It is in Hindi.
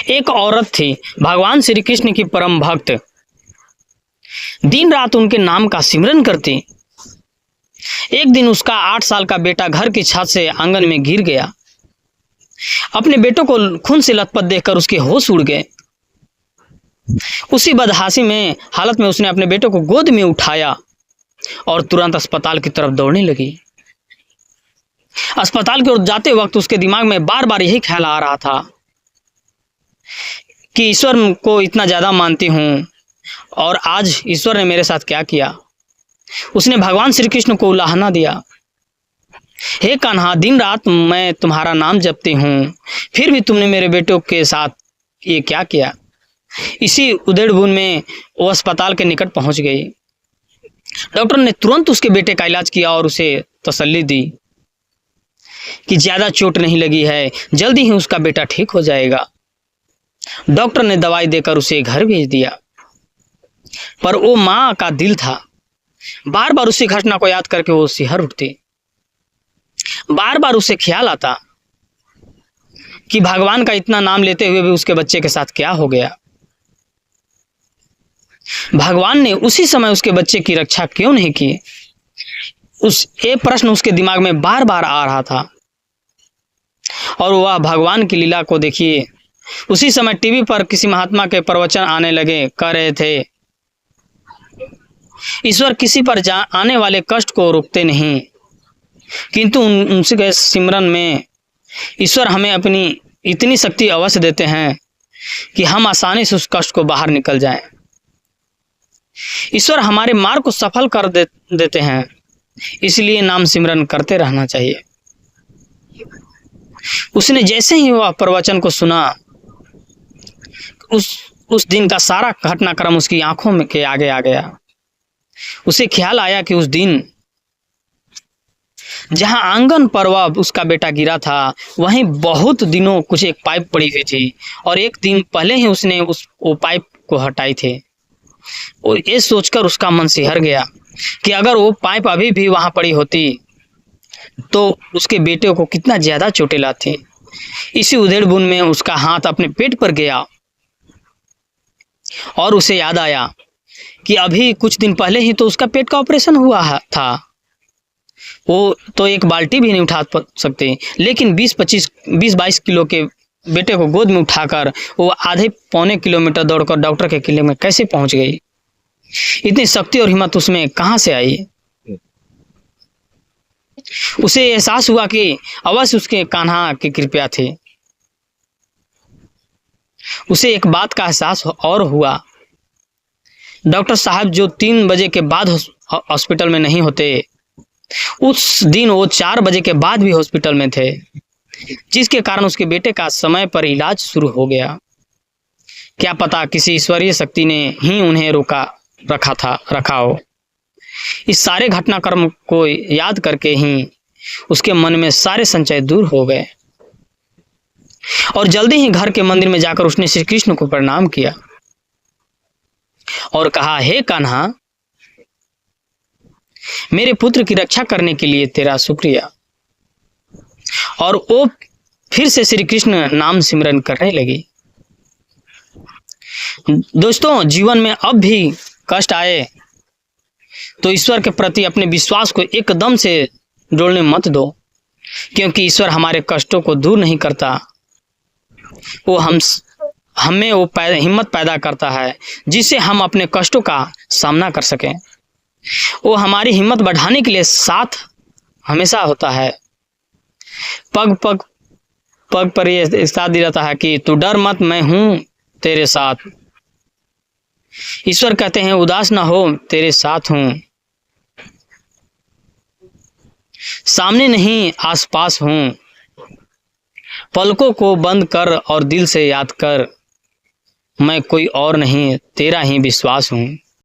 एक औरत थी, भगवान श्री कृष्ण की परम भक्त। दिन रात उनके नाम का सिमरन करती। एक दिन उसका 8 साल का बेटा घर की छत से आंगन में गिर गया। अपने बेटों को खून से लथपथ देखकर उसके होश उड़ गए। उसी बदहासी में हालत में उसने अपने बेटों को गोद में उठाया और तुरंत अस्पताल की तरफ दौड़ने लगी। अस्पताल की ओर जाते वक्त उसके दिमाग में बार बार यही ख्याल आ रहा था कि ईश्वर को इतना ज्यादा मानती हूँ और आज ईश्वर ने मेरे साथ क्या किया। उसने भगवान श्री कृष्ण को उलाहना दिया, हे कान्हा, दिन रात मैं तुम्हारा नाम जपती हूँ, फिर भी तुमने मेरे बेटों के साथ ये क्या किया। इसी उधेड़-बुन में वो अस्पताल के निकट पहुंच गई। डॉक्टर ने तुरंत उसके बेटे का इलाज किया और उसे तसल्ली दी कि ज्यादा चोट नहीं लगी है, जल्दी ही उसका बेटा ठीक हो जाएगा। डॉक्टर ने दवाई देकर उसे घर भेज दिया। पर वो माँ का दिल था, बार बार उसी घटना को याद करके वो सिहर उठती। बार बार उसे ख्याल आता कि भगवान का इतना नाम लेते हुए भी उसके बच्चे के साथ क्या हो गया। भगवान ने उसी समय उसके बच्चे की रक्षा क्यों नहीं की। ये प्रश्न उसके दिमाग में बार बार आ रहा था। और वह भगवान की लीला को देखिए, उसी समय टीवी पर किसी महात्मा के प्रवचन आने लगे। कह रहे थे, ईश्वर किसी पर आने वाले कष्ट को रोकते नहीं, किंतु उनके सिमरन में ईश्वर हमें अपनी इतनी शक्ति अवश्य देते हैं कि हम आसानी से उस कष्ट को बाहर निकल जाएं। ईश्वर हमारे मार्ग को सफल कर देते हैं, इसलिए नाम सिमरन करते रहना चाहिए। उसने जैसे ही वह प्रवचन को सुना, उस दिन का सारा घटनाक्रम उसकी आंखों में के आगे आ गया। उसे ख्याल आया कि उस दिन जहां आंगन पर वह उसका बेटा गिरा था, वहीं बहुत दिनों कुछ एक पाइप पड़ी हुई थी और एक दिन पहले ही उसने वो पाइप को हटाई थी। और ये सोचकर उसका मन सिहर गया कि अगर वो पाइप अभी भी वहां पड़ी होती तो उसके बेटे को कितना ज्यादा चोटें लाती। इसी उधेड़-बुन में उसका हाथ अपने पेट पर गया और उसे याद आया कि अभी कुछ दिन पहले ही तो उसका पेट का ऑपरेशन हुआ था। वो तो एक बाल्टी भी नहीं उठा सकते, लेकिन 20-22 किलो के बेटे को गोद में उठाकर वो आधे पौने किलोमीटर दौड़कर डॉक्टर के क्लिनिक में कैसे पहुंच गई। इतनी शक्ति और हिम्मत उसमें कहां से आई। उसे एहसास हुआ कि अवश्य उसके कान्हा की कृपा थी। उसे एक बात का एहसास और हुआ, डॉक्टर साहब जो 3 बजे के बाद हॉस्पिटल में नहीं होते, उस दिन वो 4 बजे के बाद भी हॉस्पिटल में थे, जिसके कारण उसके बेटे का समय पर इलाज शुरू हो गया। क्या पता किसी ईश्वरीय शक्ति ने ही उन्हें रखा हो। इस सारे घटनाक्रम को याद करके ही उसके मन में सारे संशय दूर हो गए और जल्दी ही घर के मंदिर में जाकर उसने श्री कृष्ण को प्रणाम किया और कहा, हे कान्हा, मेरे पुत्र की रक्षा करने के लिए तेरा शुक्रिया। और वो फिर से श्री कृष्ण नाम सिमरन करने लगी। दोस्तों, जीवन में अब भी कष्ट आए तो ईश्वर के प्रति अपने विश्वास को एकदम से डोलने मत दो, क्योंकि ईश्वर हमारे कष्टों को दूर नहीं करता। वो हमें वो हिम्मत पैदा करता है जिससे हम अपने कष्टों का सामना कर सकें। वो हमारी हिम्मत बढ़ाने के लिए साथ हमेशा होता है। पग पर ये साथ दिलाता है कि तू डर मत, मैं हूं तेरे साथ। ईश्वर कहते हैं, उदास ना हो, तेरे साथ हूं, सामने नहीं आसपास हूं। पलकों को बंद कर और दिल से याद कर, मैं कोई और नहीं, तेरा ही विश्वास हूं।